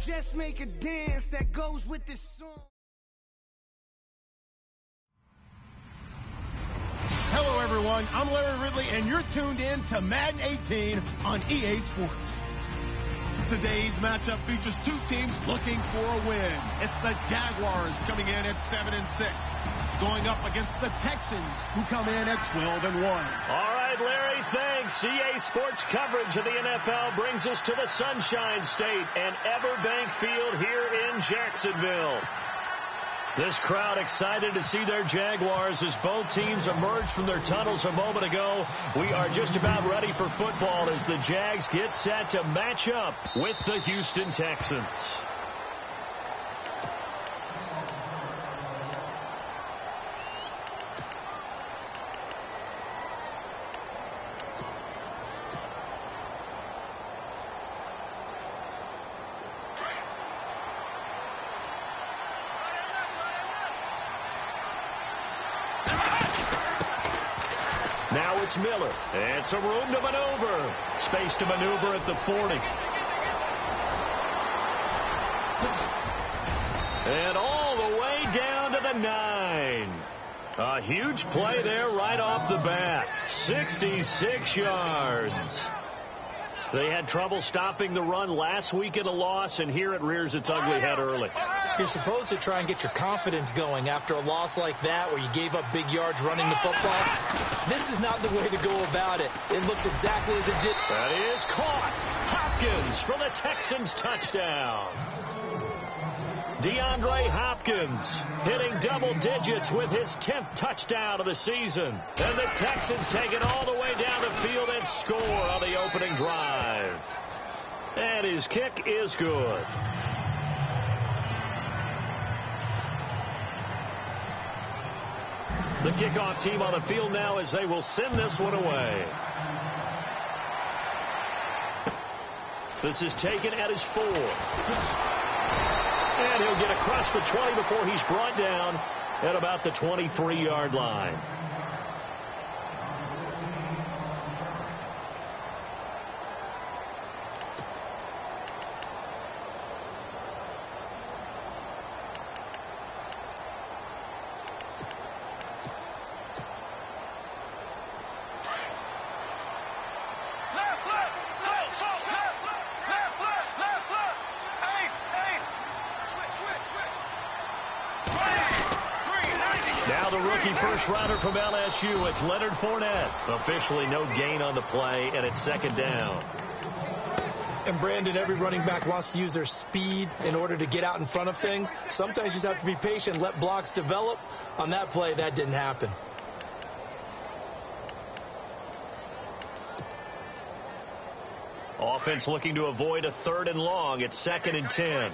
just make a dance that goes with this song. Hello, everyone. I'm Larry Ridley, and you're tuned in to Madden 18 on EA Sports. Today's matchup features two teams looking for a win. It's the Jaguars coming in at 7-6, going up against the Texans, who come in at 12-1. All right, Larry, thanks. EA Sports coverage of the NFL brings us to the Sunshine State and Everbank Field here in Jacksonville. This crowd excited to see their Jaguars as both teams emerged from their tunnels a moment ago. We are just about ready for football as the Jags get set to match up with the Houston Texans. Now it's Miller, and some room to maneuver. Space to maneuver at the 40. And all the way down to the 9. A huge play there right off the bat. 66 yards. They had trouble stopping the run last week in a loss, and here it rears its ugly head early. You're supposed to try and get your confidence going after a loss like that where you gave up big yards running the football. This is not the way to go about it. It looks exactly as it did. That is caught. Hopkins for the Texans touchdown. DeAndre Hopkins hitting double digits with his 10th touchdown of the season. And the Texans take it all the way down the field and score on the opening drive. And his kick is good. The kickoff team on the field now as they will send this one away. This is taken at his 4. And he'll get across the 20 before he's brought down at about the 23-yard line. Now the rookie first-rounder from LSU, it's Leonard Fournette. Officially no gain on the play, and it's second down. And, Brandon, every running back wants to use their speed in order to get out in front of things. Sometimes you just have to be patient, let blocks develop. On that play, that didn't happen. Offense looking to avoid a 3rd and long. It's 2nd and 10.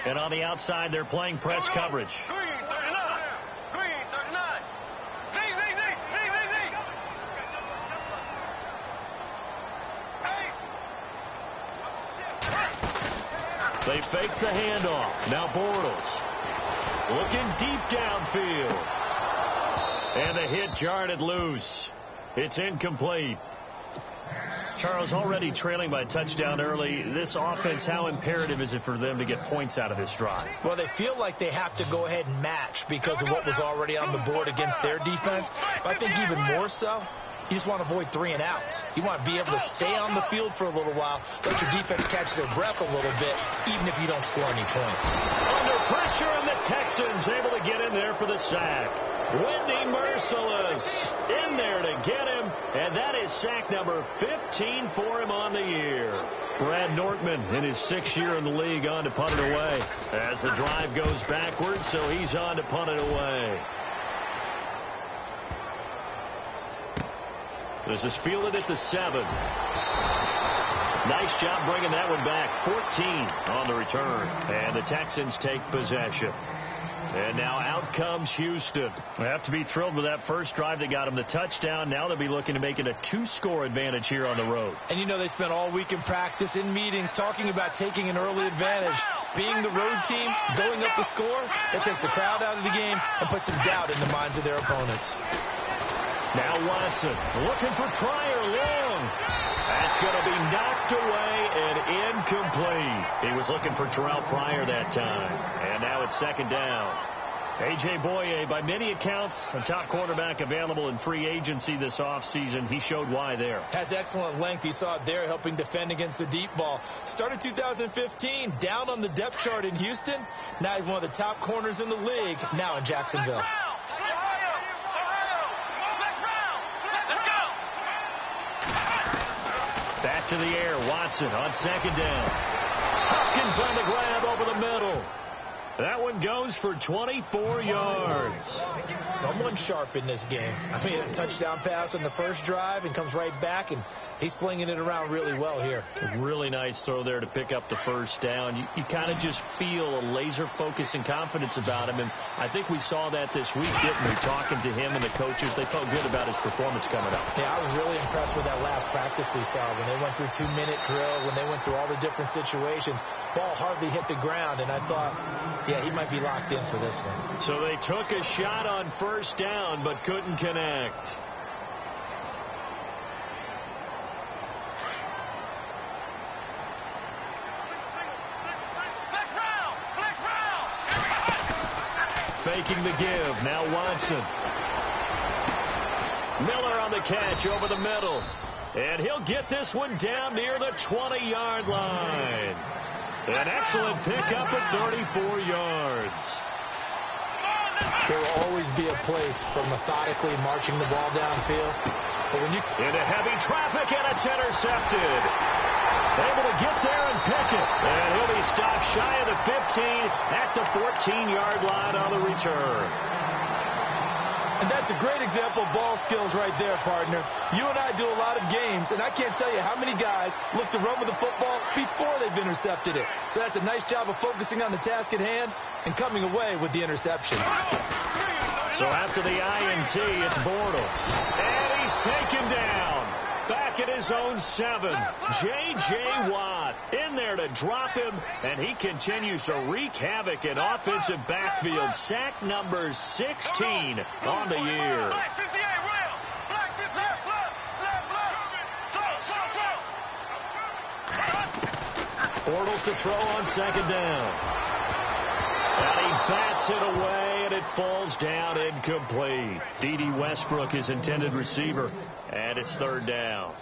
And on the outside, they're playing press coverage. They fake the handoff. Now Bortles looking deep downfield. And the hit jarred it loose. It's incomplete. Charles, already trailing by a touchdown early. This offense, how imperative is it for them to get points out of this drive? Well, they feel like they have to go ahead and match because of what was already on the board against their defense. But I think even more so, you just want to avoid 3 and outs. You want to be able to stay on the field for a little while, let your defense catch their breath a little bit, even if you don't score any points. Under pressure, and the Texans able to get in there for the sack. Wendy Merciless in there to get him, and that is sack number 15 for him on the year. Brad Nortman in his 6th year in the league on to punt it away. As the drive goes backwards, so he's on to punt it away. This is fielded at the 7. Nice job bringing that one back. 14 on the return. And the Texans take possession. And now out comes Houston. They have to be thrilled with that first drive that got them the touchdown. Now they'll be looking to make it a 2-score advantage here on the road. And you know they spent all week in practice, in meetings, talking about taking an early advantage. Being the road team, going up the score, that takes the crowd out of the game and puts some doubt in the minds of their opponents. Now Watson looking for Pryor long. That's going to be knocked away and incomplete. He was looking for Terrell Pryor that time. And now it's second down. A.J. Boye, by many accounts, a top quarterback available in free agency this offseason. He showed why there. Has excellent length. You saw it there, helping defend against the deep ball. Started 2015, down on the depth chart in Houston. Now he's one of the top corners in the league, now in Jacksonville. Back to the air, Watson on second down. Hopkins on the grab over the middle. That one goes for 24 yards. Someone sharp in this game. I mean, a touchdown pass on the first drive and comes right back, and he's flinging it around really well here. A really nice throw there to pick up the first down. You kind of just feel a laser focus and confidence about him, and I think we saw that this week, didn't we? Talking to him and the coaches, they felt good about his performance coming up. Yeah, I was really impressed with that last practice we saw when they went through 2-minute drill, when they went through all the different situations. Ball hardly hit the ground, and I thought, yeah, he might be locked in for this one. So they took a shot on first down, but couldn't connect. Faking the give. Now Watson. Miller on the catch over the middle. And he'll get this one down near the 20-yard line. An excellent pickup at 34 yards. There will always be a place for methodically marching the ball downfield. But when you into heavy traffic, and it's intercepted. Able to get there and pick it. And he'll be stopped shy of the 15 at the 14-yard line on the return. And that's a great example of ball skills right there, partner. You and I do a lot of games, and I can't tell you how many guys look to run with the football before they've intercepted it. So that's a nice job of focusing on the task at hand and coming away with the interception. So after the INT, it's Bortles. And he's taken down. Back at his own 7. J.J. Watt in there to drop him, and he continues to wreak havoc in offensive backfield. Sack number 16 on the year. Bortles to throw on second down. And he bats it away, and it falls down incomplete. D.D. Westbrook, his intended receiver, and it's third down.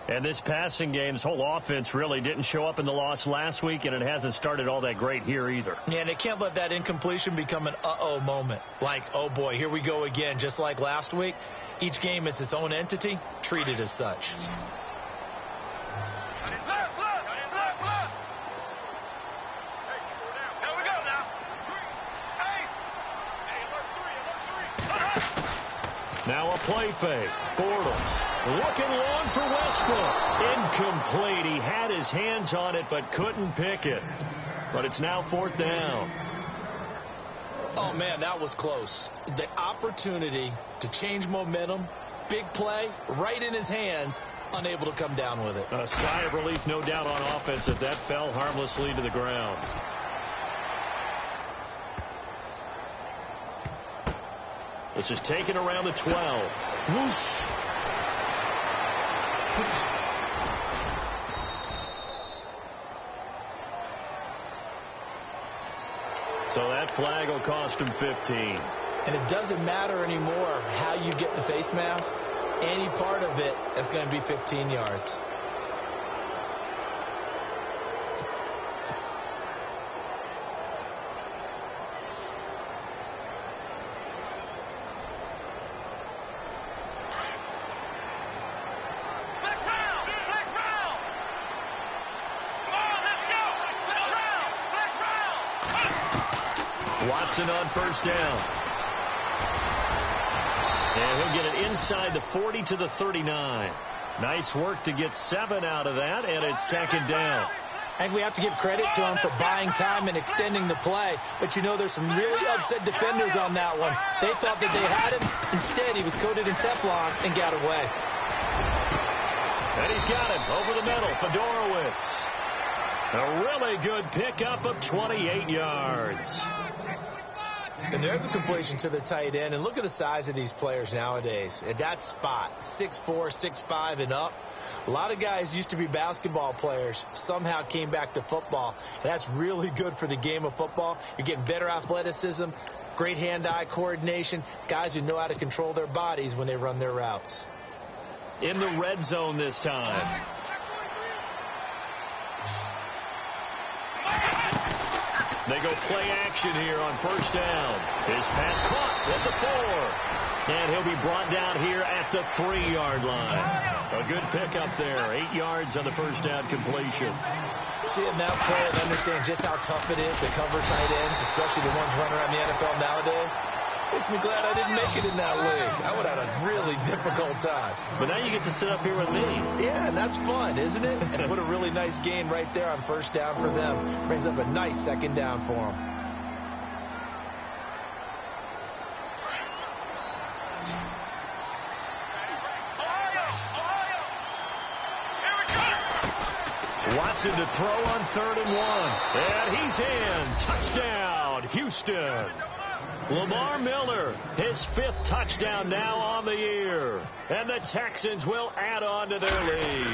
And this passing game, this whole offense really didn't show up in the loss last week, and it hasn't started all that great here either. Yeah, and they can't let that incompletion become an uh-oh moment. Like, oh boy, here we go again, just like last week. Each game is its own entity, treated as such. Now a play fake. Bortles looking long for Westbrook. Incomplete. He had his hands on it but couldn't pick it. But it's now fourth down. Oh, man, that was close. The opportunity to change momentum, big play, right in his hands, unable to come down with it. A sigh of relief, no doubt, on offense that fell harmlessly to the ground. This is taken around the 12. Whoosh. So that flag will cost him 15. And it doesn't matter anymore how you get the face mask. Any part of it is going to be 15 yards. Watson on first down. And he'll get it inside the 40 to the 39. Nice work to get 7 out of that, and it's second down. I think we have to give credit to him for buying time and extending the play. But, you know, there's some really upset defenders on that one. They thought that they had him. Instead, he was coated in Teflon and got away. And he's got it over the middle. Fedorowicz. A really good pickup of 28 yards. And there's a completion to the tight end. And look at the size of these players nowadays. At that spot, 6'4", 6'5", and up. A lot of guys used to be basketball players, somehow came back to football. And that's really good for the game of football. You're getting better athleticism, great hand-eye coordination, guys who know how to control their bodies when they run their routes. In the red zone this time. They go play action here on first down. His pass caught at the 4. And he'll be brought down here at the 3-yard line. A good pickup there. 8 yards on the first down completion. Seeing that play and understand just how tough it is to cover tight ends, especially the ones running around the NFL nowadays, makes me glad I didn't make it in that league. I would have had a really difficult time. But now you get to sit up here with me. Yeah, and that's fun, isn't it? And put a really nice gain right there on first down for them. Brings up a nice second down for them. Watson to throw on 3rd and 1. And he's in. Touchdown, Houston. Lamar Miller, his 5th touchdown now on the year. And the Texans will add on to their lead.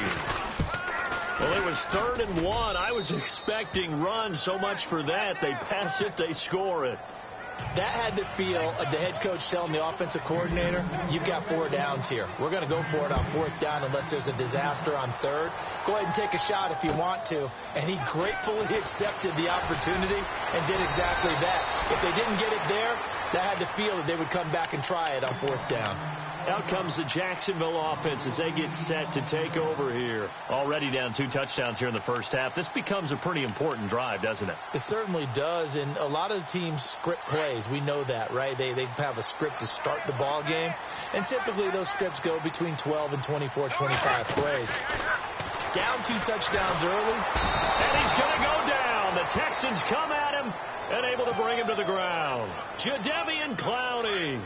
Well, it was 3rd and 1. I was expecting run so much for that. They pass it, they score it. That had the feel of the head coach telling the offensive coordinator, you've got 4 downs here. We're going to go for it on 4th down unless there's a disaster on 3rd. Go ahead and take a shot if you want to. And he gratefully accepted the opportunity and did exactly that. If they didn't get it there, that had the feel that they would come back and try it on 4th down. Out comes the Jacksonville offense as they get set to take over here. Already down 2 touchdowns here in the first half. This becomes a pretty important drive, doesn't it? It certainly does, and a lot of teams script plays. We know that, right? They have a script to start the ball game, and typically those scripts go between 12 and 24, 25 plays. Down 2 touchdowns early. And he's going to go down. The Texans come at him and able to bring him to the ground. Jadeveon Clowney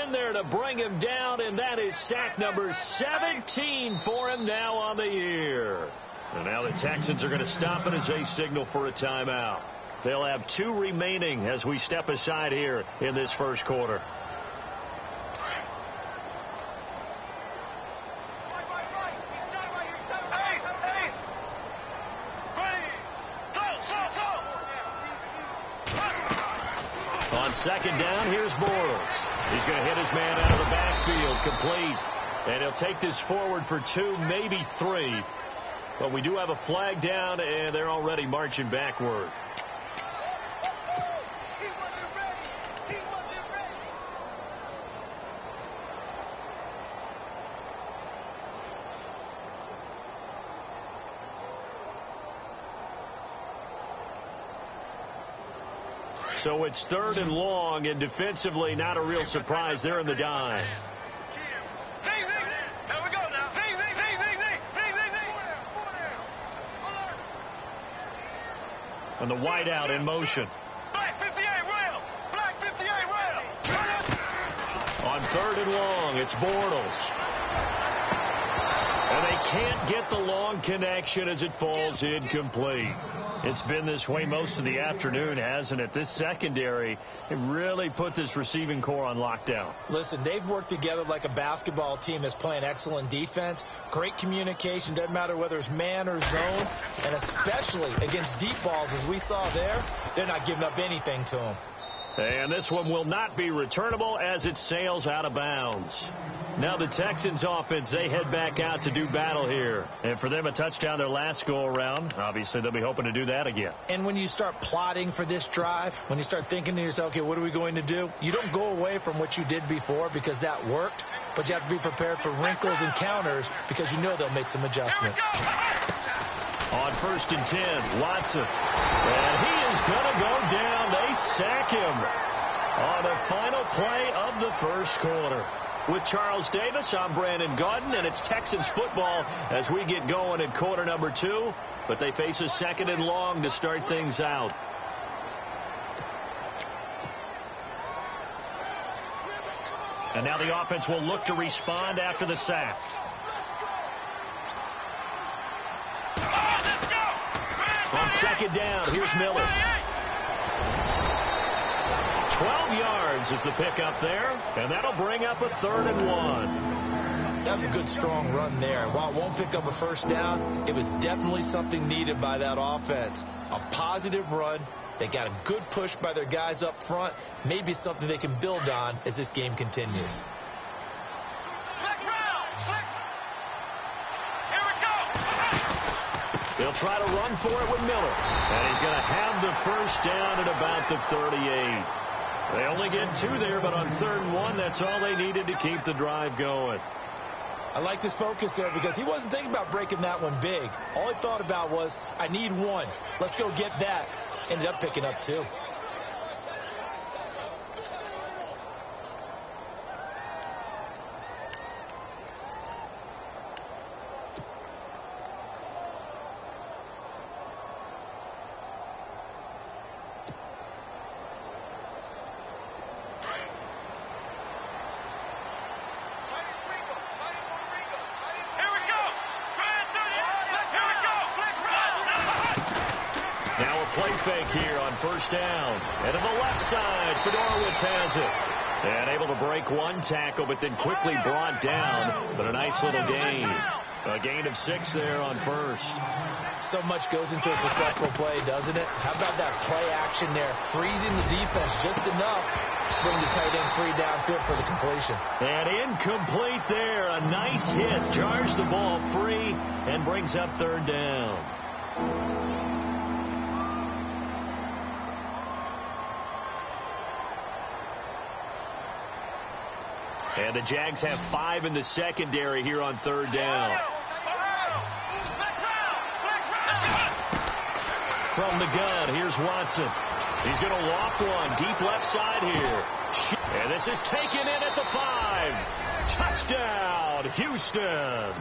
in there to bring him down, and that is sack number 17 for him now on the year. And now the Texans are going to stop it as they signal for a timeout. They'll have 2 remaining as we step aside here in this first quarter. On second down, here's Bortles. He's going to hit his man out of the backfield, complete. And he'll take this forward for 2, maybe 3. But we do have a flag down, and they're already marching backward. So it's 3rd and long, and defensively not a real surprise. They're in the dime. And the wideout in motion. Black 58 rail. Black 58 rail. On 3rd and long, it's Bortles. And they can't get the long connection as it falls incomplete. It's been this way most of the afternoon, hasn't it? This secondary, it really put this receiving core on lockdown. Listen, they've worked together like a basketball team that's playing excellent defense. Great communication, doesn't matter whether it's man or zone. And especially against deep balls, as we saw there, they're not giving up anything to them. And this one will not be returnable as it sails out of bounds. Now the Texans offense, they head back out to do battle here. And for them, a touchdown their last go-around. Obviously, they'll be hoping to do that again. And when you start plotting for this drive, when you start thinking to yourself, okay, what are we going to do? You don't go away from what you did before because that worked. But you have to be prepared for wrinkles and counters because you know they'll make some adjustments. On 1st and 10, Watson. And he is going to go down. They sack him on the final play of the first quarter. With Charles Davis, I'm Brandon Gaudin, and it's Texans football as we get going in quarter number 2. But they face a 2nd and long to start things out. And now the offense will look to respond after the sack. On 2nd down, here's Miller. 12 yards is the pickup there, and that'll bring up a 3rd and 1. That was a good, strong run there. While it won't pick up a first down, it was definitely something needed by that offense. A positive run. They got a good push by their guys up front. Maybe something they can build on as this game continues. They'll try to run for it with Miller. And he's going to have the first down at about the 38. They only get 2 there, but on 3rd and 1, that's all they needed to keep the drive going. I like this focus there because he wasn't thinking about breaking that one big. All he thought about was, I need 1. Let's go get that. Ended up picking up 2. Here on first down. And to the left side, Htownrida832's has it. And able to break 1 tackle, but then quickly brought down. But a nice little gain. A gain of 6 there on first. So much goes into a successful play, doesn't it? How about that play action there? Freezing the defense just enough to bring the tight end free downfield for the completion. And incomplete there. A nice hit. Jars the ball free and brings up 3rd down. And the Jags have 5 in the secondary here on 3rd down. From the gun, here's Watson. He's going to loft one deep left side here. And this is taken in at the 5. Touchdown, Houston.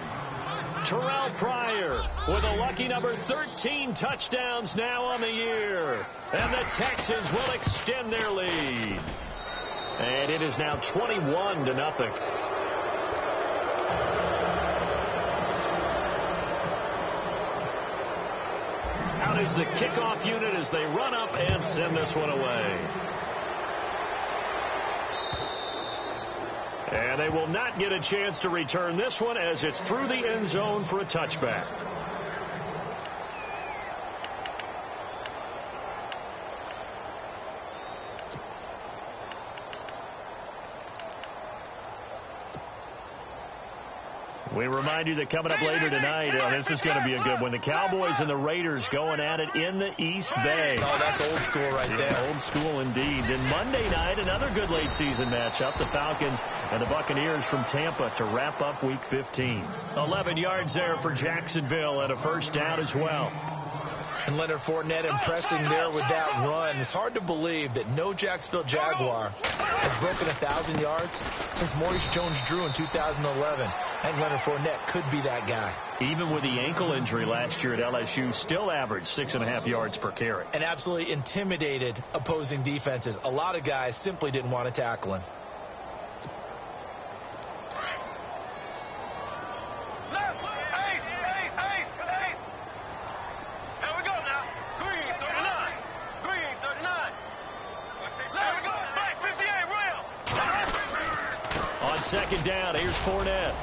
Terrell Pryor with a lucky number 13 touchdowns now on the year. And the Texans will extend their lead. And it is now 21-0. Out is the kickoff unit as they run up and send this one away. And they will not get a chance to return this one as it's through the end zone for a touchback. We remind you that coming up later tonight, this is going to be a good one. The Cowboys and the Raiders going at it in the East Bay. Oh, that's old school right there. Old school indeed. Then Monday night, another good late season matchup. The Falcons and the Buccaneers from Tampa to wrap up Week 15. 11 yards there for Jacksonville and a first down as well. And Leonard Fournette impressing there with that run. It's hard to believe that no Jacksonville Jaguar has broken 1,000 yards since Maurice Jones-Drew in 2011. And Leonard Fournette could be that guy. Even with the ankle injury last year at LSU, still averaged 6.5 yards per carry. And absolutely intimidated opposing defenses. A lot of guys simply didn't want to tackle him. Second down, here's Fournette.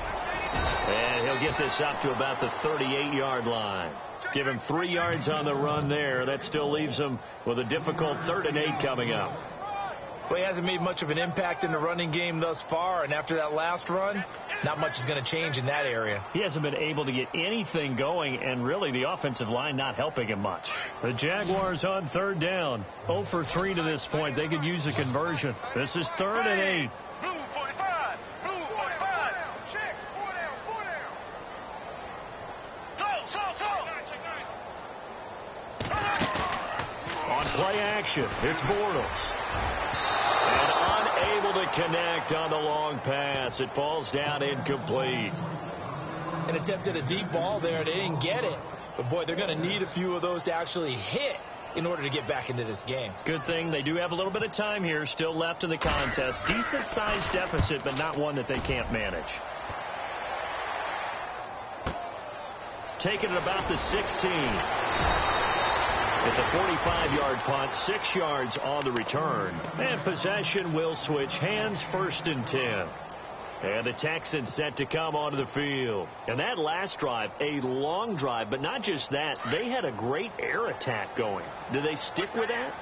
And he'll get this up to about the 38-yard line. Give him 3 yards on the run there. That still leaves him with a difficult 3rd and 8 coming up. Well, he hasn't made much of an impact in the running game thus far, and after that last run, not much is going to change in that area. He hasn't been able to get anything going, and really the offensive line not helping him much. The Jaguars on 3rd down. 0 for 3 to this point. They could use a conversion. This is 3rd and 8. Play action. It's Bortles. And unable to connect on the long pass. It falls down incomplete. An attempt at a deep ball there. They didn't get it. But, boy, they're going to need a few of those to actually hit in order to get back into this game. Good thing they do have a little bit of time here still left in the contest. Decent-sized deficit, but not one that they can't manage. Taken at about the 16. It's a 45-yard punt, 6 yards on the return. And possession will switch hands, 1st and 10. And the Texans set to come onto the field. And that last drive, a long drive, but not just that. They had a great air attack going. Do they stick with that?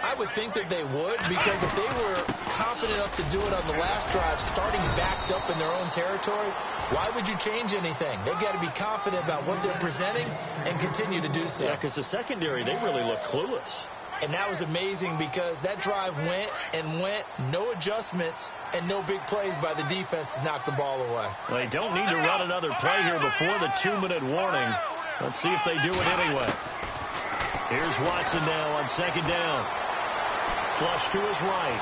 I would think that they would, because if they were confident enough to do it on the last drive, starting backed up in their own territory, why would you change anything? They've got to be confident about what they're presenting and continue to do so. Yeah, because the secondary, they really look clueless. And that was amazing because that drive went and went, no adjustments and no big plays by the defense to knock the ball away. They don't need to run another play here before the 2-minute warning. Let's see if they do it anyway. Here's Watson now on 2nd down. Flush to his right.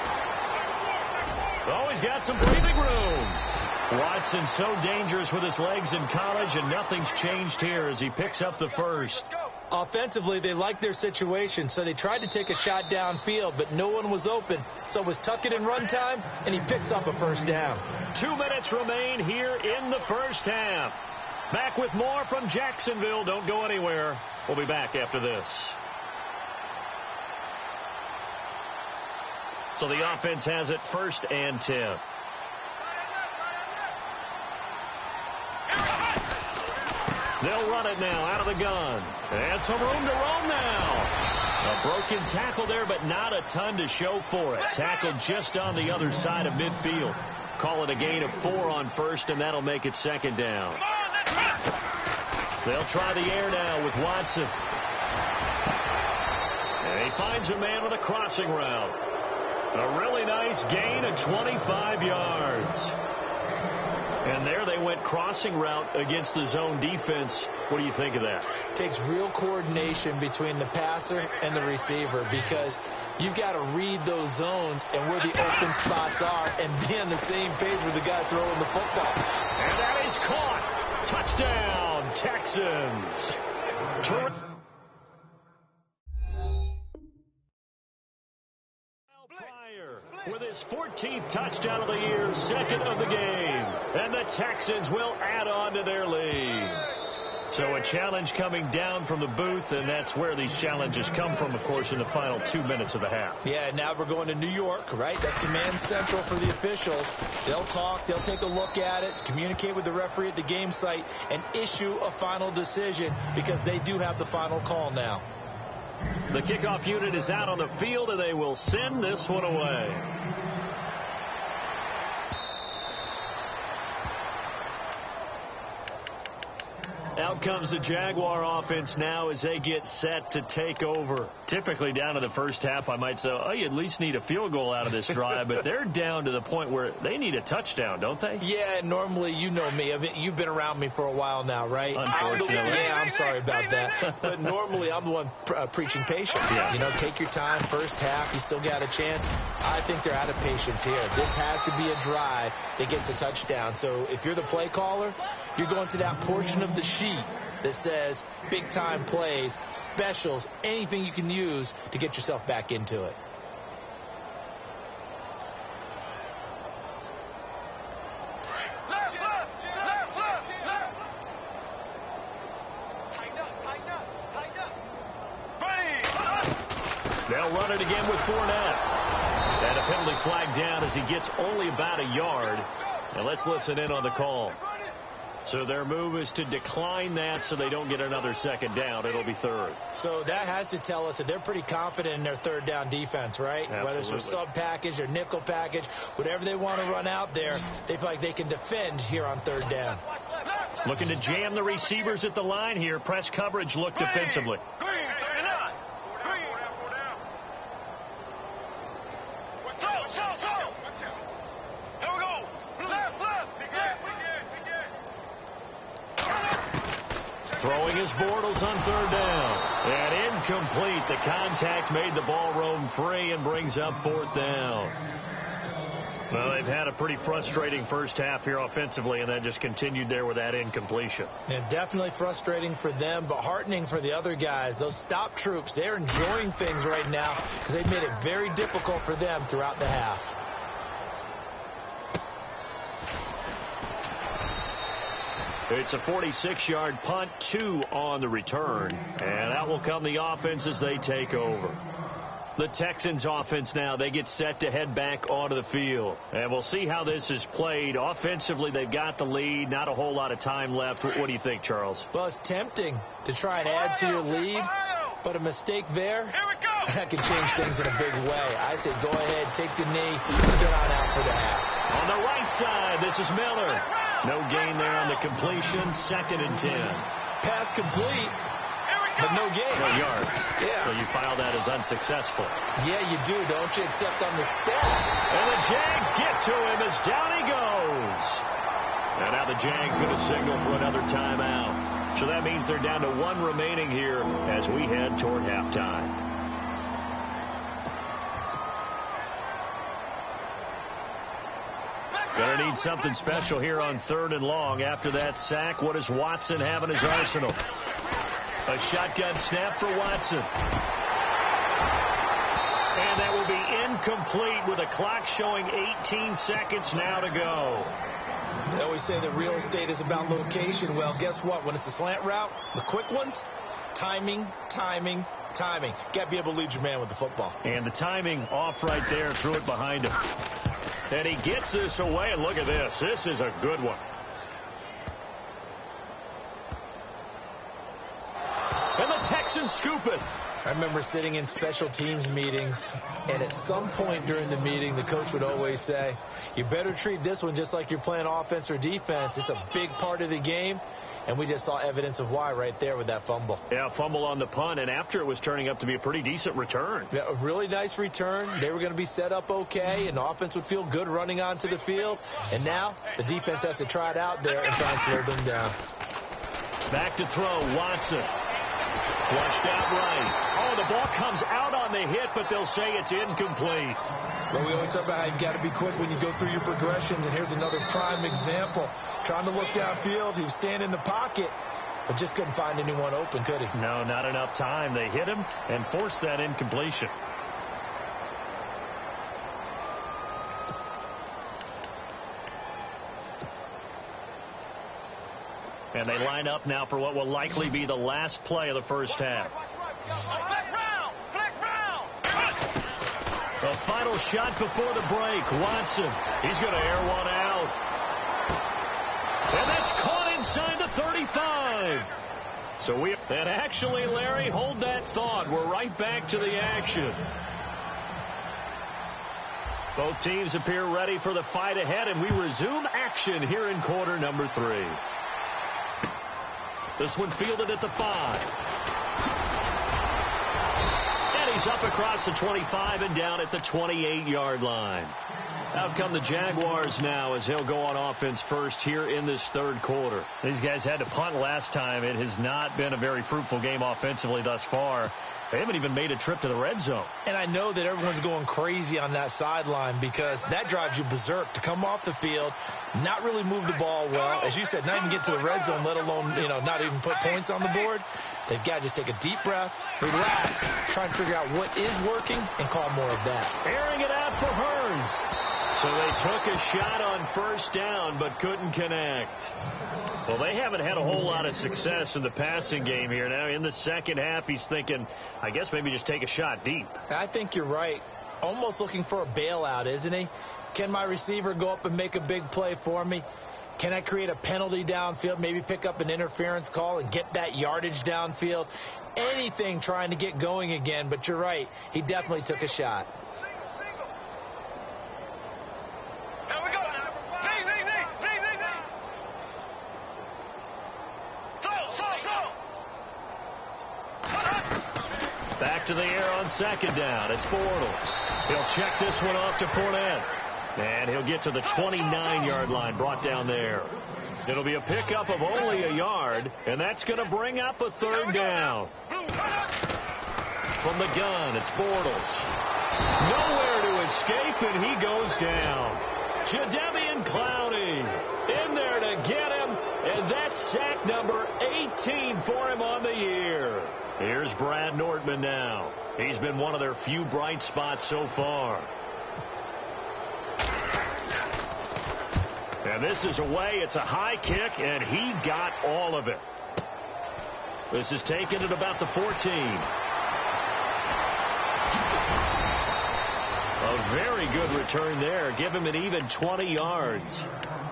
Oh, he's got some breathing room. Watson so dangerous with his legs in college, and nothing's changed here as he picks up the first. Offensively, they liked their situation, so they tried to take a shot downfield, but no one was open. So it was tuck it in run time, and he picks up a 1st down. 2 minutes remain here in the first half. Back with more from Jacksonville. Don't go anywhere. We'll be back after this. So the offense has it 1st and 10. They'll run it now out of the gun. And some room to roam now. A broken tackle there, but not a ton to show for it. Tackled just on the other side of midfield. Call it a gain of 4 on 1st, and that'll make it 2nd down. They'll try the air now with Watson. And he finds a man with a crossing route. A really nice gain of 25 yards. And there they went crossing route against the zone defense. What do you think of that? Takes real coordination between the passer and the receiver, because you've got to read those zones and where the open spots are and be on the same page with the guy throwing the football. And that is caught. Touchdown, Texans. With his 14th touchdown of the year, 2nd of the game. And the Texans will add on to their lead. So a challenge coming down from the booth, and that's where these challenges come from, of course, in the final 2 minutes of the half. Yeah, now we're going to New York, right? That's command central for the officials. They'll talk, they'll take a look at it, communicate with the referee at the game site, and issue a final decision, because they do have the final call now. The kickoff unit is out on the field, and they will send this one away. Out comes the Jaguar offense now as they get set to take over. Typically down to the first half, I might say, oh, you at least need a field goal out of this drive, but they're down to the point where they need a touchdown, don't they? Yeah, normally, you know me. I mean, you've been around me for a while now, right? Unfortunately. Yeah, I'm sorry about that. But normally, I'm the one preaching patience. Yeah. You know, take your time, first half, you still got a chance. I think they're out of patience here. This has to be a drive that gets a touchdown. So if you're the play caller, you're going to that portion of the sheet that says big-time plays, specials, anything you can use to get yourself back into it. Left. Tighten up. Ready. They'll run it again with Fournette. And a penalty flag down as he gets only about a yard. And let's listen in on the call. So their move is to decline that so they don't get another 2nd down. It'll be 3rd. So that has to tell us that they're pretty confident in their 3rd down defense, right? Absolutely. Whether it's their sub package or nickel package, whatever they want to run out there, they feel like they can defend here on 3rd down. Looking to jam the receivers at the line here. Press coverage look defensively. Green, 39. Green. Go. Here we go. Left. Throwing his Bortles on 3rd down. And incomplete. The contact made the ball roam free and brings up 4th down. Well, they've had a pretty frustrating first half here offensively, and then just continued there with that incompletion. And definitely frustrating for them, but heartening for the other guys. Those stop troops, they're enjoying things right now because they've made it very difficult for them throughout the half. It's a 46-yard punt, 2 on the return. And out will come the offense as they take over. The Texans offense now, they get set to head back onto the field. And we'll see how this is played. Offensively, they've got the lead. Not a whole lot of time left. What do you think, Charles? Well, it's tempting to try and add to your lead, but a mistake there, that can change things in a big way. I say go ahead, take the knee, get on out for the half. On the right side, this is Miller. No gain there on the completion. 2nd and 10. Pass complete. But no gain. No yards. Yeah. So you file that as unsuccessful. Yeah, you do, don't you? Except on the stat. And the Jags get to him as down he goes. And now the Jags going to signal for another timeout. So that means they're down to 1 remaining here as we head toward halftime. Going to need something special here on 3rd and long. After that sack, what does Watson have in his arsenal? A shotgun snap for Watson. And that will be incomplete with a clock showing 18 seconds now to go. They always say that real estate is about location. Well, guess what? When it's a slant route, the quick ones, timing, timing, timing. Got to be able to lead your man with the football. And the timing off right there, threw it behind him. And he gets this away, and look at this. This is a good one. And the Texans scoop it. I remember sitting in special teams meetings, and at some point during the meeting, the coach would always say, you better treat this one just like you're playing offense or defense. It's a big part of the game, and we just saw evidence of why right there with that fumble. Yeah, fumble on the punt, and after it was turning up to be a pretty decent return. Yeah, a really nice return. They were going to be set up okay, and the offense would feel good running onto the field. And now the defense has to try it out there and try and slow them down. Back to throw, Watson. Flushed out right. Oh, the ball comes out on the hit, but they'll say it's incomplete. Well, we always talk about how you've got to be quick when you go through your progressions, and here's another prime example. Trying to look downfield, he was standing in the pocket, but just couldn't find anyone open, could he? No, not enough time. They hit him and forced that incompletion. And they line up now for what will likely be the last play of the first half. The final shot before the break. Watson, he's going to air one out. And that's caught inside the 35. And actually, Larry, hold that thought. We're right back to the action. Both teams appear ready for the fight ahead, and we resume action here in quarter number 3. This one fielded at the 5. And he's up across the 25 and down at the 28-yard line. Out come the Jaguars now as he'll go on offense first here in this 3rd quarter. These guys had to punt last time. It has not been a very fruitful game offensively thus far. They haven't even made a trip to the red zone. And I know that everyone's going crazy on that sideline because that drives you berserk to come off the field, not really move the ball well. As you said, not even get to the red zone, let alone, not even put points on the board. They've got to just take a deep breath, relax, try and figure out what is working, and call more of that. Airing it out for Hearns. So they took a shot on first down but couldn't connect. Well, they haven't had a whole lot of success in the passing game here. Now in the second half, he's thinking, I guess maybe just take a shot deep. I think you're right. Almost looking for a bailout, isn't he? Can my receiver go up and make a big play for me? Can I create a penalty downfield, maybe pick up an interference call and get that yardage downfield? Anything trying to get going again, but you're right. He definitely took a shot. Back to the air on second down. It's Bortles. He'll check this one off to Fournette. And he'll get to the 29-yard line, brought down there. It'll be a pickup of only a yard, and that's going to bring up a 3rd down. From the gun, it's Bortles. Nowhere to escape, and he goes down. Jadeveon Clowney in there to get him, and that's sack number 18 for him on the year. Here's Brad Nordman now. He's been one of their few bright spots so far. And this is away. It's a high kick, and he got all of it. This is taken at about the 14. A very good return there. Give him an even 20 yards.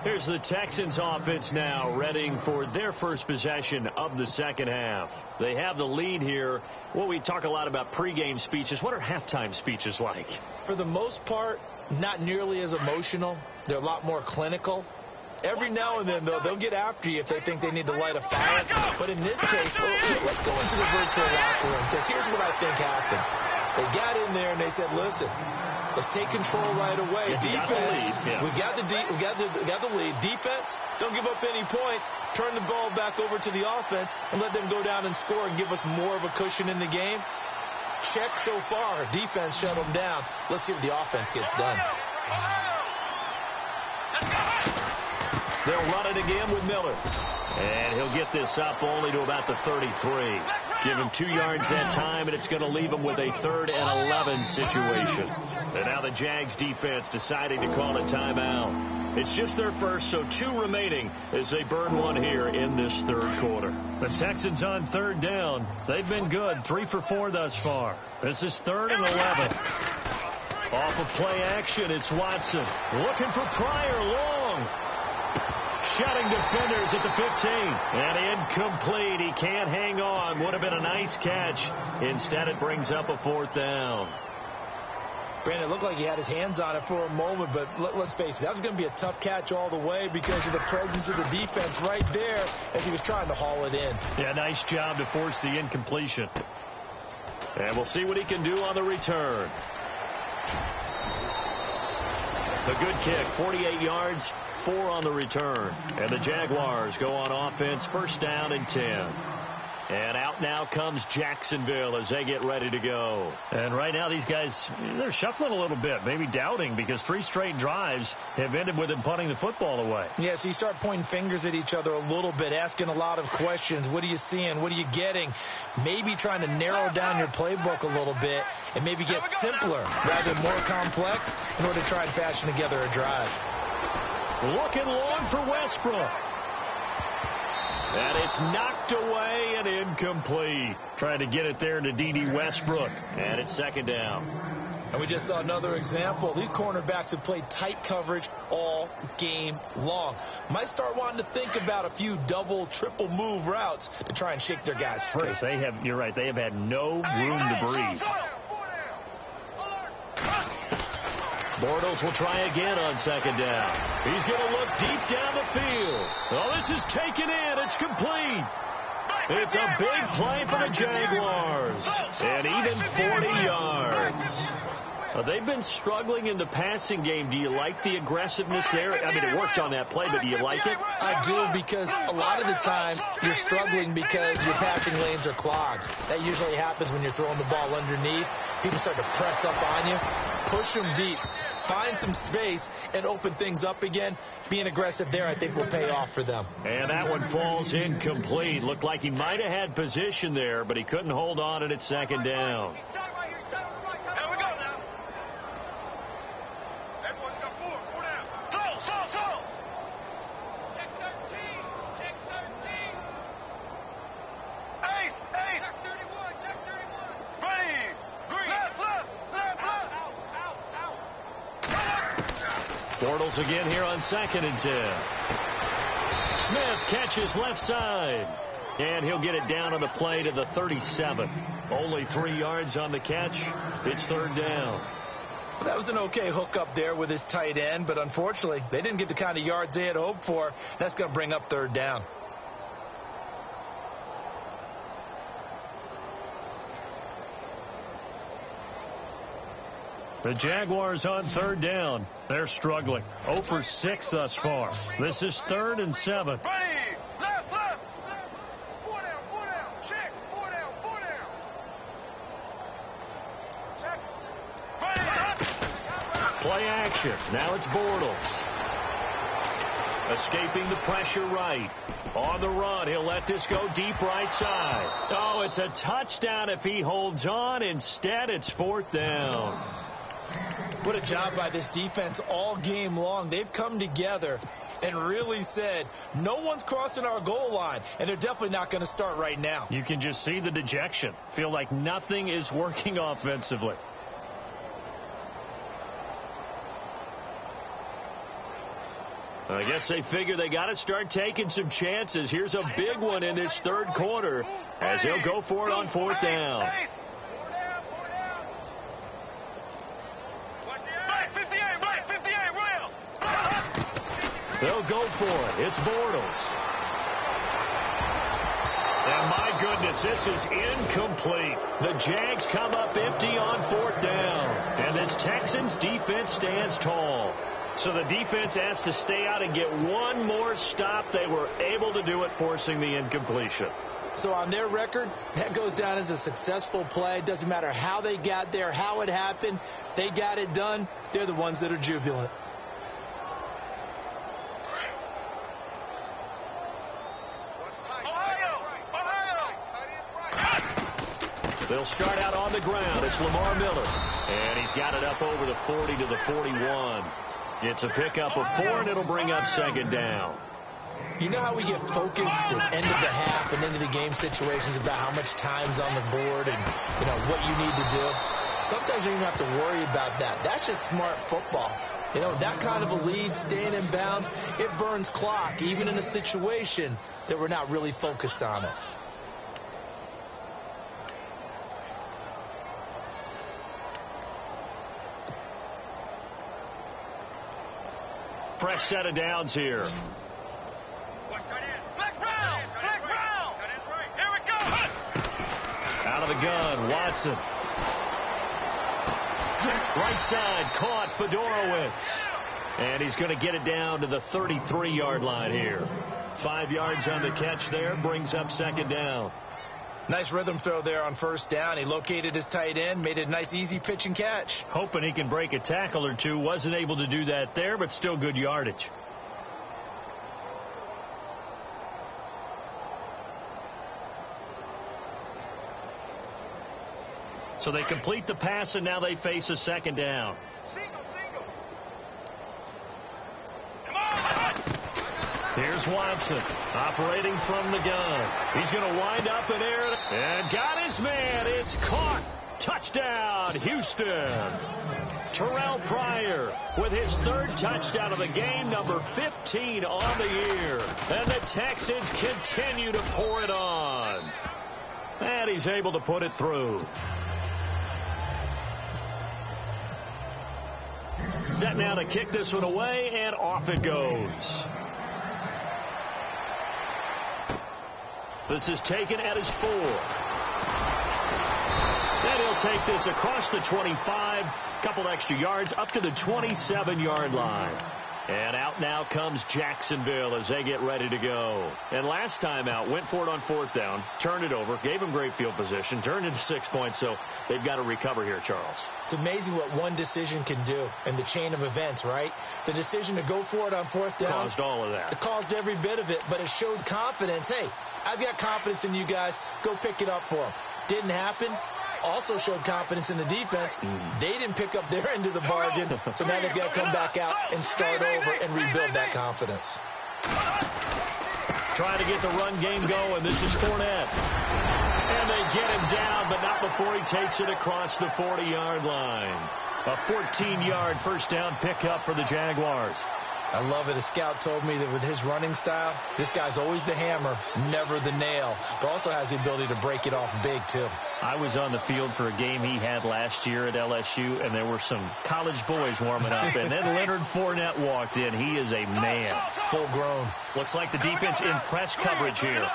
Here's the Texans offense now, readying for their first possession of the second half. They have the lead here. Well, we talk a lot about pregame speeches. What are halftime speeches like? For the most part, not nearly as emotional. They're a lot more clinical. Every now and then, though, they'll get after you if they think they need to light a fire. But in this case, let's go into the virtual locker room, because here's what I think happened. They got in there and they said, listen, let's take control right away. Defense, we got the lead. Defense, don't give up any points. Turn the ball back over to the offense and let them go down and score and give us more of a cushion in the game. Check so far. Defense shut them down. Let's see what the offense gets done. They'll run it again with Miller. And he'll get this up only to about the 33. Give him 2 yards that time, and it's going to leave him with a 3rd and 11 situation. And now the Jags defense deciding to call a timeout. It's just their first, so 2 remaining as they burn one here in this 3rd quarter. The Texans on 3rd down. They've been good, 3 for 4 thus far. This is 3rd and 11. Off of play action, it's Watson. Looking for Pryor long. Shutting defenders at the 15. And incomplete. He can't hang on. Would have been a nice catch. Instead, it brings up a 4th down. Brandon, it looked like he had his hands on it for a moment, but let's face it, that was going to be a tough catch all the way because of the presence of the defense right there as he was trying to haul it in. Yeah, nice job to force the incompletion. And we'll see what he can do on the return. A good kick, 48 yards. 4 on the return. And the Jaguars go on offense, 1st down and 10. And out now comes Jacksonville as they get ready to go. And right now these guys, they're shuffling a little bit, maybe doubting, because 3 straight drives have ended with them punting the football away. Yeah, so you start pointing fingers at each other a little bit, asking a lot of questions. What are you seeing? What are you getting? Maybe trying to narrow down your playbook a little bit and maybe get simpler rather than more complex in order to try and fashion together a drive. Looking long for Westbrook. And it's knocked away and incomplete. Trying to get it there to D.D. Westbrook. And it's 2nd down. And we just saw another example. These cornerbacks have played tight coverage all game long. Might start wanting to think about a few double, triple move routes to try and shake their guys free. You're right, they have had no room to breathe. Bortles will try again on 2nd down. He's going to look deep down the field. Oh, this is taken in. It's complete. It's a big play for the Jaguars. And even 40 yards. They've been struggling in the passing game. Do you like the aggressiveness there? I mean, it worked on that play, but do you like it? I do, because a lot of the time you're struggling because your passing lanes are clogged. That usually happens when you're throwing the ball underneath. People start to press up on you. Push them deep. Find some space and open things up again. Being aggressive there, I think, will pay off for them. And that one falls incomplete. Looked like he might have had position there, but he couldn't hold on and it's 2nd down. Bortles again here on 2nd and 10. Smith catches left side. And he'll get it down on the play to the 37. Only 3 yards on the catch. It's 3rd down. That was an okay hook up there with his tight end, but unfortunately, they didn't get the kind of yards they had hoped for. That's going to bring up 3rd down. The Jaguars on 3rd down. They're struggling. 0 for 6 thus far. This is 3rd and 7. Play action. Now it's Bortles. Escaping the pressure right. On the run, he'll let this go deep right side. Oh, it's a touchdown if he holds on. Instead, it's 4th down. What a job by this defense all game long. They've come together and really said, no one's crossing our goal line, and they're definitely not going to start right now. You can just see the dejection. Feel like nothing is working offensively. I guess they figure they got to start taking some chances. Here's a big one in this third quarter as he'll go for it on fourth down. They'll go for it. It's Bortles. And my goodness, this is incomplete. The Jags come up empty on fourth down. And this Texans defense stands tall. So the defense has to stay out and get one more stop. They were able to do it, forcing the incompletion. So on their record, that goes down as a successful play. Doesn't matter how they got there, how it happened. They got it done. They're the ones that are jubilant. They'll start out on the ground. It's Lamar Miller. And he's got it up over the 40 to the 41. It's a pickup of 4, and it'll bring up second down. You know how we get focused at end of the half and into the game situations about how much time's on the board and, what you need to do? Sometimes you don't even have to worry about that. That's just smart football. That kind of a lead, staying in bounds, it burns clock, even in a situation that we're not really focused on it. Fresh set of downs here. Out of the gun, Watson. Right side, caught Fedorowicz. And he's going to get it down to the 33-yard line here. 5 yards on the catch there, brings up second down. Nice rhythm throw there on first down. He located his tight end, made it a nice, easy pitch and catch. Hoping he can break a tackle or two. Wasn't able to do that there, but still good yardage. So they complete the pass, and now they face a second down. Here's Watson operating from the gun. He's going to wind up in air and got his man. It's caught. Touchdown, Houston. Terrell Pryor with his third touchdown of the game, number 15 on the year. And the Texans continue to pour it on. And he's able to put it through. Set now to kick this one away, and off it goes. This is taken at his 4. Then he'll take this across the 25, couple extra yards, up to the 27-yard line. And out now comes Jacksonville as they get ready to go. And last time out, went for it on fourth down, turned it over, gave him great field position, turned it to 6 points, so they've got to recover here, Charles. It's amazing what one decision can do in the chain of events, right? The decision to go for it on fourth down. Caused all of that. It caused every bit of it, but it showed confidence. Hey, I've got confidence in you guys. Go pick it up for them. Didn't happen. Also showed confidence in the defense. They didn't pick up their end of the bargain, so now they've got to come back out and start over and rebuild that confidence. Trying to get the run game going. This is Fournette. And they get him down, but not before he takes it across the 40-yard line. A 14-yard first down pickup for the Jaguars. I love it. A scout told me that with his running style, this guy's always the hammer, never the nail, but also has the ability to break it off big, too. I was on the field for a game he had last year at LSU, and there were some college boys warming up, and then Leonard Fournette walked in. He is a man. Full grown. Looks like the defense in press coverage here.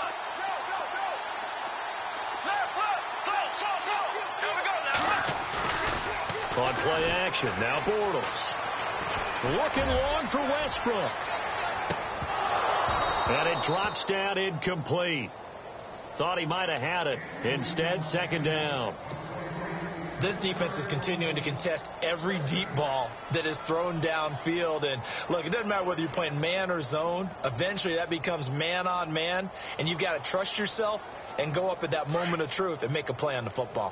On play action, now Bortles. Looking long for Westbrook. And it drops down incomplete. Thought he might have had it. Instead, second down. This defense is continuing to contest every deep ball that is thrown downfield. And, look, it doesn't matter whether you're playing man or zone. Eventually, that becomes man on man. And you've got to trust yourself and go up at that moment of truth and make a play on the football.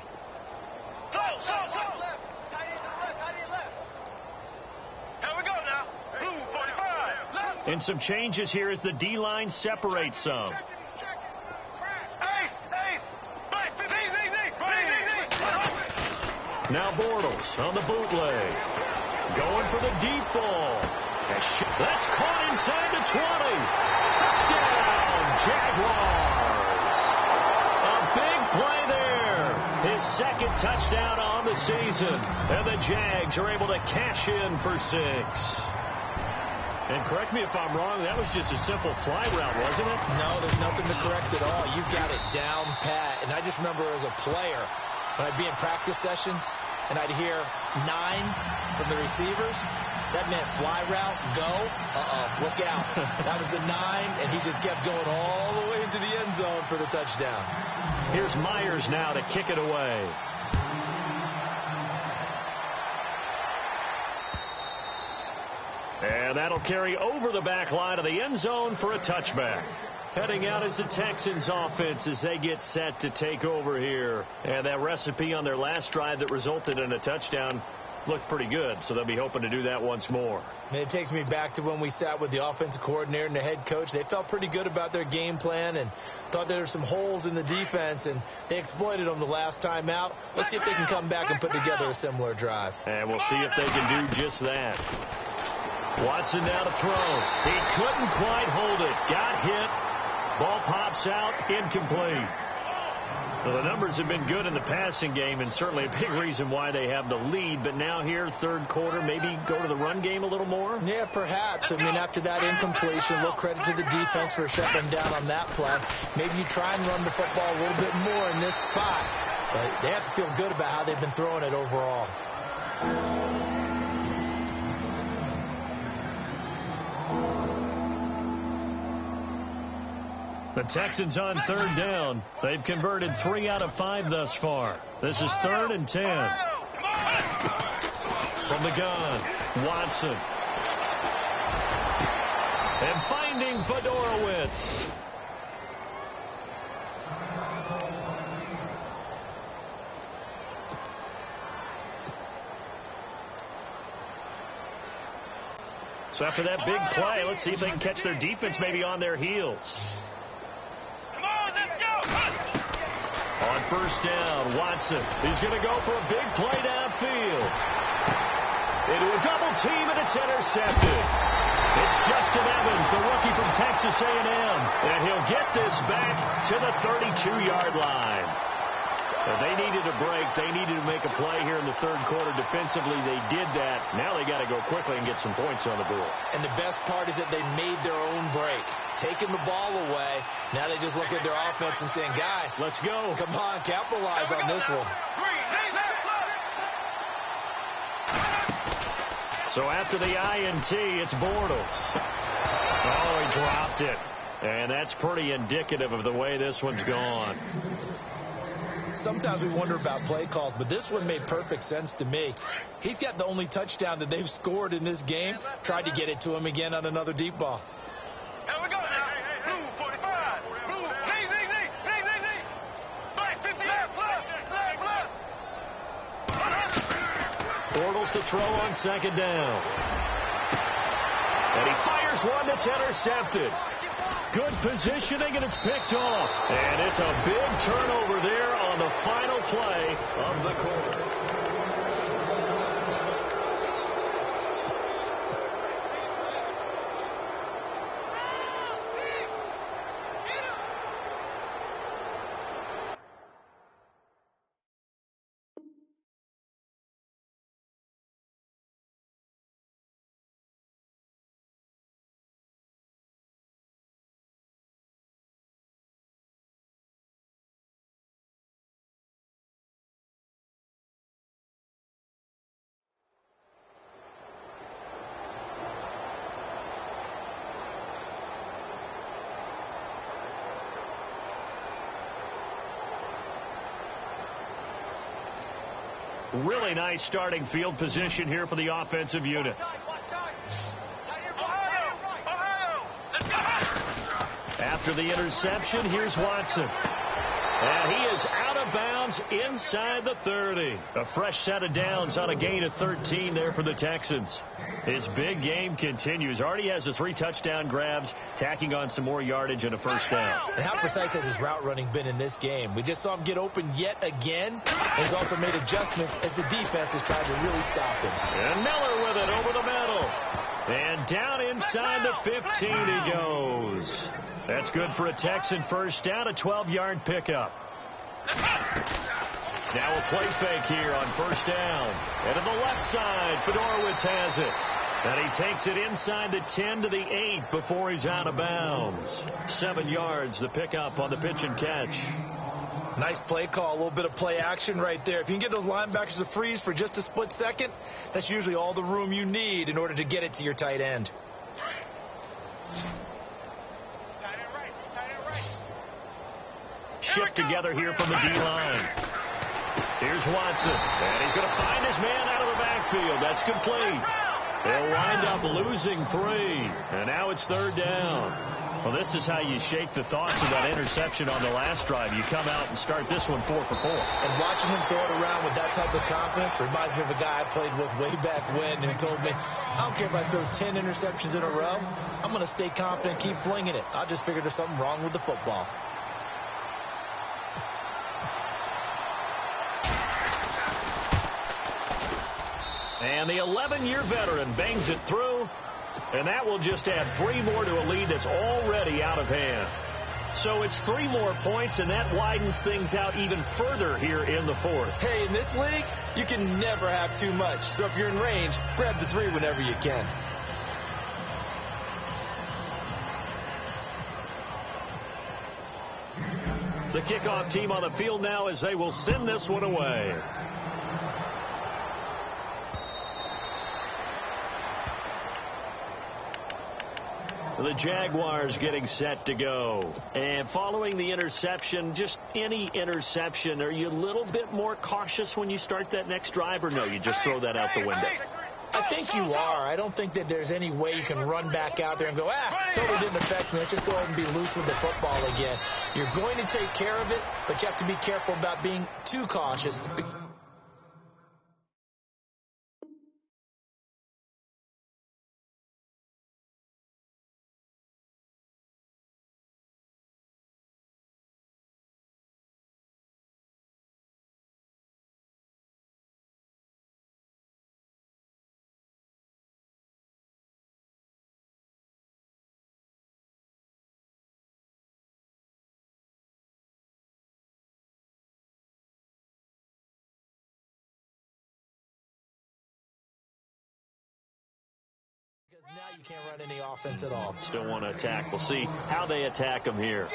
And some changes here as the D-line separates some. Now Bortles on the bootleg. Going for the deep ball. That's caught inside the 20. Touchdown, Jaguars. A big play there. His second touchdown on the season. And the Jags are able to cash in for 6. And correct me if I'm wrong, that was just a simple fly route, wasn't it? No, there's nothing to correct at all. You've got it down pat. And I just remember as a player, when I'd be in practice sessions and I'd hear 9 from the receivers, that meant fly route, go, look out. That was the 9, and he just kept going all the way into the end zone for the touchdown. Here's Myers now to kick it away. And that'll carry over the back line of the end zone for a touchback. Heading out is the Texans offense as they get set to take over here. And that recipe on their last drive that resulted in a touchdown looked pretty good, so they'll be hoping to do that once more. It takes me back to when we sat with the offensive coordinator and the head coach. They felt pretty good about their game plan and thought there were some holes in the defense, and they exploited them the last time out. Let's see if they can come back and put together a similar drive. And we'll see if they can do just that. Watson now to throw. He couldn't quite hold it. Got hit. Ball pops out, incomplete. Well, the numbers have been good in the passing game, and certainly a big reason why they have the lead. But now here, third quarter, maybe go to the run game a little more? Yeah, perhaps. I mean, after that incompletion, a little credit to the defense for shutting them down on that play. Maybe you try and run the football a little bit more in this spot. But they have to feel good about how they've been throwing it overall. The Texans on third down. They've converted 3 out of 5 thus far. This is 3rd and 10. From the gun, Watson. And finding Fedorowicz. So after that big play, let's see if they can catch their defense maybe on their heels. On first down, Watson. He's going to go for a big play downfield. Into a double team, and it's intercepted. It's Justin Evans, the rookie from Texas A&M. And he'll get this back to the 32-yard line. They needed a break. They needed to make a play here in the third quarter. Defensively, they did that. Now they got to go quickly and get some points on the board. And the best part is that they made their own break. Taking the ball away. Now they just look at their offense and saying, guys, let's go. Come on, capitalize on this one. So after the INT, it's Bortles. Oh, he dropped it. And that's pretty indicative of the way this one's gone. Sometimes we wonder about play calls, but this one made perfect sense to me. He's got the only touchdown that they've scored in this game. Tried to get it to him again on another deep ball. Here we go now. Blue 45. Blue. Z. Back 50. Left. Bortles to throw on second down. And he fires one that's intercepted. Good positioning, and it's picked off. And it's a big turnover there on the final play of the quarter. Really nice starting field position here for the offensive unit. After the interception, here's Watson. And he is out of bounds. downs inside the 30. A fresh set of downs on a gain of 13 there for the Texans. His big game continues. Already has the 3 touchdown grabs, tacking on some more yardage and a first down. And how precise has his route running been in this game? We just saw him get open yet again. And he's also made adjustments as the defense has tried to really stop him. And Miller with it over the middle. And down inside the 15 he goes. That's good for a Texan first down, a 12-yard pickup. Now a play fake here on first down. And to the left side, Htownrida832's has it. And he takes it inside the 10 to the 8 before he's out of bounds. 7 yards, the pickup on the pitch and catch. Nice play call, a little bit of play action right there. If you can get those linebackers to freeze for just a split second, that's usually all the room you need in order to get it to your tight end. Shift together here from the D-line. Here's Watson, and he's going to find his man out of the backfield. That's complete. They'll wind up losing 3, and now it's third down. Well, this is how you shake the thoughts of that interception on the last drive. You come out and start this one 4 for 4. And watching him throw it around with that type of confidence reminds me of a guy I played with way back when who told me, I don't care if I throw 10 interceptions in a row. I'm going to stay confident, keep flinging it. I just figured there's something wrong with the football. And the 11-year veteran bangs it through, and that will just add 3 more to a lead that's already out of hand. So it's 3 more points, and that widens things out even further here in the 4th. Hey, in this league, you can never have too much. So if you're in range, grab the 3 whenever you can. The kickoff team on the field now as they will send this one away. The Jaguars getting set to go. And following the interception, just any interception, are you a little bit more cautious when you start that next drive, or no, you just throw that out the window? I think you are. I don't think that there's any way you can run back out there and go, totally didn't affect me. Let's just go ahead and be loose with the football again. You're going to take care of it, but you have to be careful about being too cautious. Now you can't run any offense at all. Still want to attack. We'll see how they attack them here.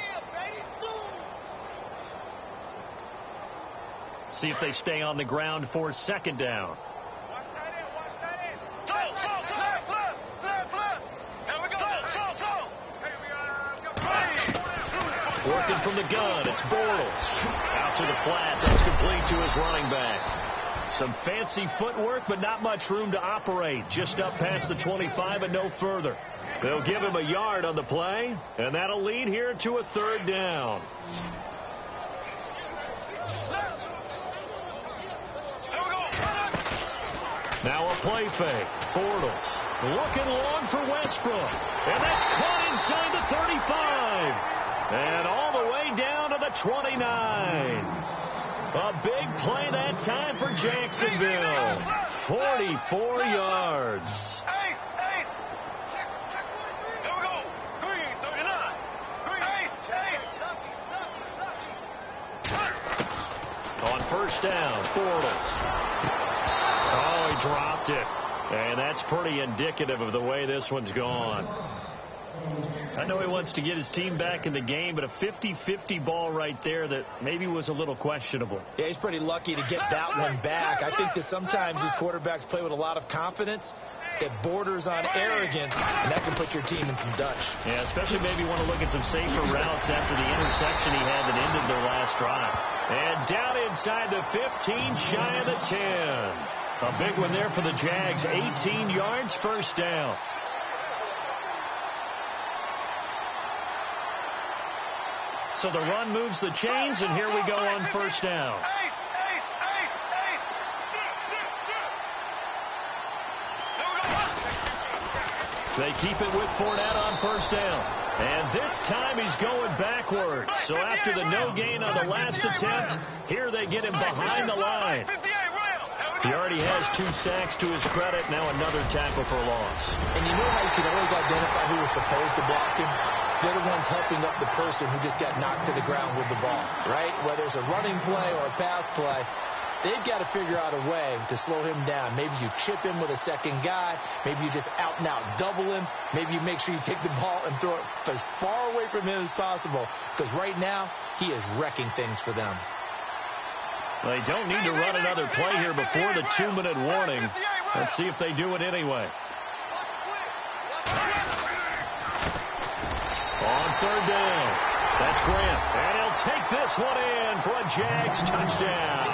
See if they stay on the ground for second down. Watch tight end, watch tight end. Go, flip. Here we go, go. Hey, we got Working from the gun, it's Bortles. Out to the flat, that's complete to his running back. Some fancy footwork, but not much room to operate. Just up past the 25 and no further. They'll give him a yard on the play, and that'll lead here to a third down. Now a play fake. Bortles looking long for Westbrook. And that's caught inside the 35. And all the way down to the 29. A big play that time for Jacksonville. 44 yards. Here we go. Green, 39. On first down, Bortles. Oh, he dropped it. And that's pretty indicative of the way this one's gone. I know he wants to get his team back in the game, but a 50-50 ball right there that maybe was a little questionable. Yeah, he's pretty lucky to get that one back. I think that sometimes these quarterbacks play with a lot of confidence that borders on arrogance, and that can put your team in some Dutch. Yeah, especially maybe want to look at some safer routes after the interception he had that ended their last drive. And down inside the 15, shy of the 10. A big one there for the Jags, 18 yards, first down. So the run moves the chains, and here we go on first down. They keep it with Fournette on first down. And this time he's going backwards. So after the no gain on the last attempt, here they get him behind the line. He already has 2 sacks to his credit. Now another tackle for loss. And you know how you can always identify who was supposed to block him? They're the ones helping up the person who just got knocked to the ground with the ball, right? Whether it's a running play or a pass play, they've got to figure out a way to slow him down. Maybe you chip him with a second guy. Maybe you just out-and-out double him. Maybe you make sure you take the ball and throw it as far away from him as possible. Because right now, he is wrecking things for them. They don't need to run another play here before the 2-minute warning. Let's see if they do it anyway. On third down, that's Grant. And he'll take this one in for a Jags touchdown.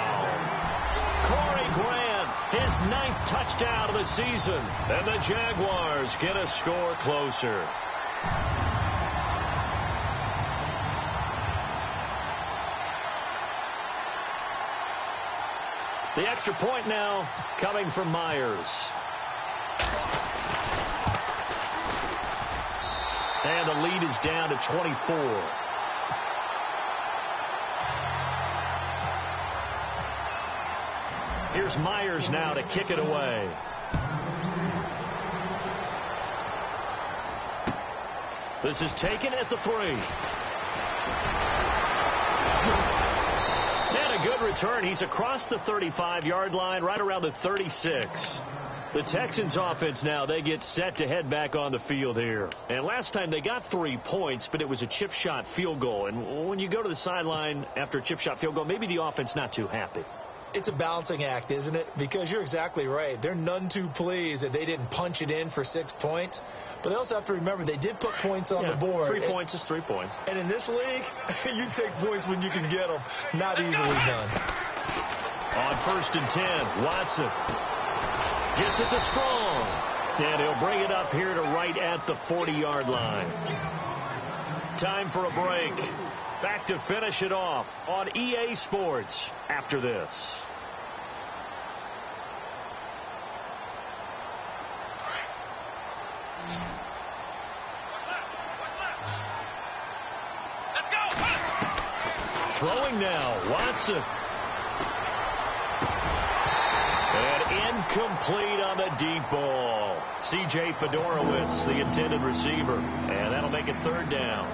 Corey Grant, his 9th touchdown of the season. And the Jaguars get a score closer. The extra point now coming from Myers. And the lead is down to 24. Here's Myers now to kick it away. This is taken at the 3. And a good return. He's across the 35-yard line, right around the 36. The Texans offense now, they get set to head back on the field here. And last time they got 3 points, but it was a chip shot field goal. And when you go to the sideline after a chip shot field goal, maybe the offense not too happy. It's a balancing act, isn't it? Because you're exactly right. They're none too pleased that they didn't punch it in for 6 points. But they also have to remember they did put points on the board. 3 points is 3 points. And in this league, you take points when you can get them. Not easily done. On 1st and 10, Watson gets it to Strong. And he'll bring it up here to right at the 40-yard line. Time for a break. Back to finish it off on EA Sports after this. Throwing now, Watson. And incomplete on the deep ball. C.J. Fedorowicz, the intended receiver. And that'll make it 3rd down.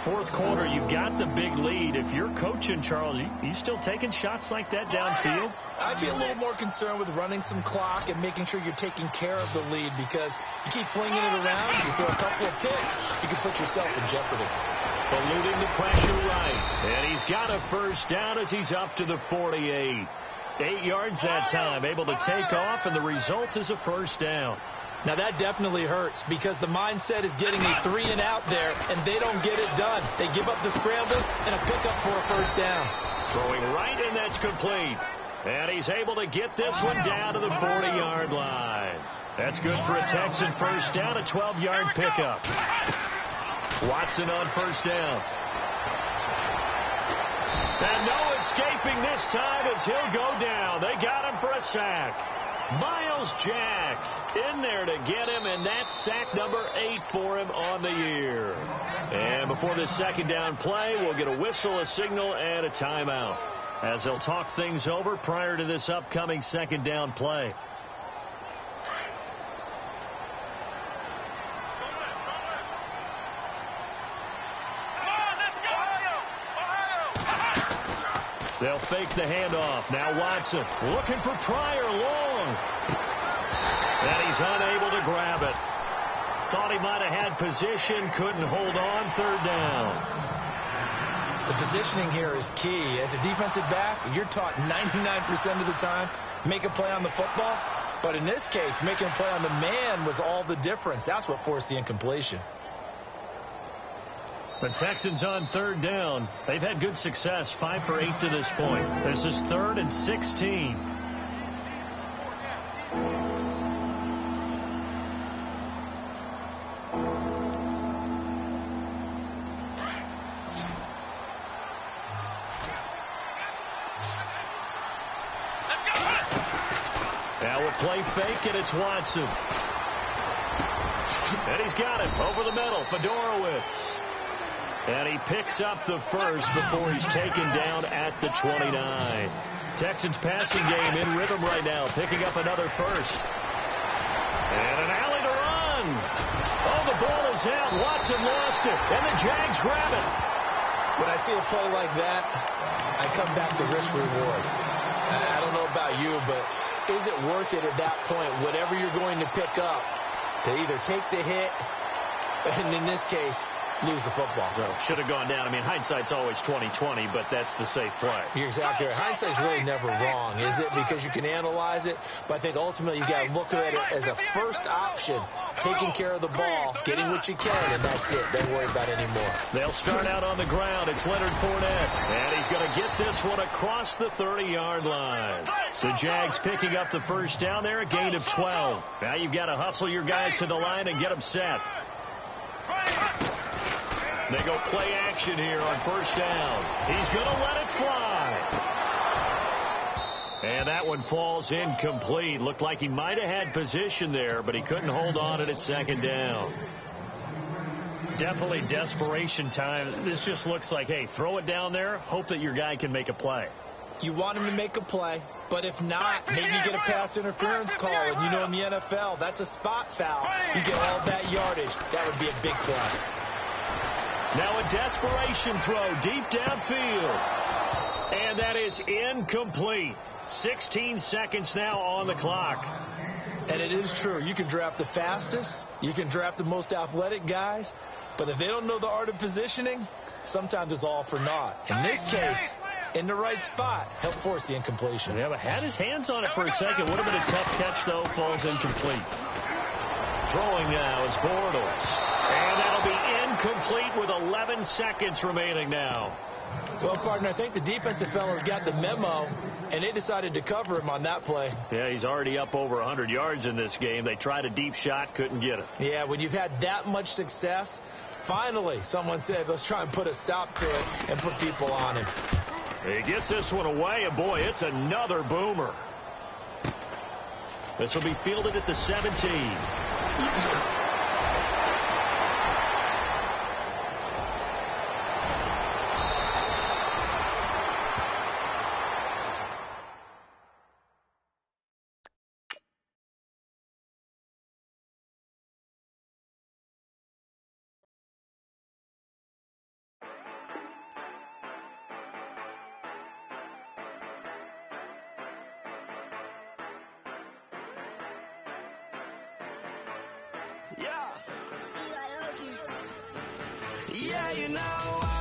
4th quarter, you've got the big lead. If you're coaching, Charles, you still taking shots like that downfield? I'd be a little more concerned with running some clock and making sure you're taking care of the lead, because you keep flinging it around, you throw a couple of picks, you can put yourself in jeopardy. Eluding the pressure right. And he's got a 1st down as he's up to the 48. 8 yards that time, able to take off, and the result is a 1st down. Now, that definitely hurts, because the mindset is getting a 3 and out there, and they don't get it done. They give up the scramble and a pickup for a 1st down. Throwing right, and that's complete. And he's able to get this one down to the 40-yard line. That's good for a Texan 1st down, a 12-yard pickup. Watson on 1st down. And no escaping this time as he'll go down. They got him for a sack. Miles Jack in there to get him, and that's sack number 8 for him on the year. And before this 2nd down play, we'll get a whistle, a signal, and a timeout as they'll talk things over prior to this upcoming 2nd down play. They'll fake the handoff. Now Watson looking for Pryor long. And he's unable to grab it. Thought he might have had position, couldn't hold on. 3rd down. The positioning here is key. As a defensive back, you're taught 99% of the time, make a play on the football. But in this case, making a play on the man was all the difference. That's what forced the incompletion. The Texans on 3rd down. They've had good success, 5 for 8 to this point. This is 3rd and 16. a play fake, and it's Watson. And he's got it over the middle. Fedorowicz. And he picks up the first before he's taken down at the 29. Texans passing game in rhythm right now, picking up another first. And an alley to run. Oh, the ball is out. Watson lost it, and the Jags grab it. When I see a play like that, I come back to risk-reward. I don't know about you, but is it worth it at that point, whatever you're going to pick up, to either take the hit, and in this case, lose the football? So should have gone down. I mean, hindsight's always 20/20, but that's the safe play. You're exactly right. Hindsight's really never wrong, is it? Because you can analyze it, but I think ultimately you got to look at it as a first option, taking care of the ball, getting what you can, and that's it. Don't worry about it anymore. They'll start out on the ground. It's Leonard Fournette, and he's going to get this one across the 30-yard line. The Jags picking up the first down there, a gain of 12. Now you've got to hustle your guys to the line and get them set. They go play action here on first down. He's going to let it fly. And that one falls incomplete. Looked like he might have had position there, but he couldn't hold on at second down. Definitely desperation time. This just looks like, hey, throw it down there, hope that your guy can make a play. You want him to make a play, but if not, maybe you get a pass interference call. And you know in the NFL, that's a spot foul. You get all that yardage. That would be a big play. Now a desperation throw deep downfield. And that is incomplete. 16 seconds now on the clock. And it is true. You can draft the fastest. You can draft the most athletic guys. But if they don't know the art of positioning, sometimes it's all for naught. In this case, in the right spot, helped force the incompletion. Yeah, but had his hands on it for a second. Would have been a tough catch, though. Falls incomplete. Throwing now is Bortles. And that'll be incomplete with 11 seconds remaining now. Well, partner, I think the defensive fellas got the memo, and they decided to cover him on that play. Yeah, he's already up over 100 yards in this game. They tried a deep shot, couldn't get it. Yeah, when you've had that much success, finally someone said, let's try and put a stop to it and put people on him. He gets this one away, and boy, it's another boomer. This will be fielded at the 17. Yeah, you know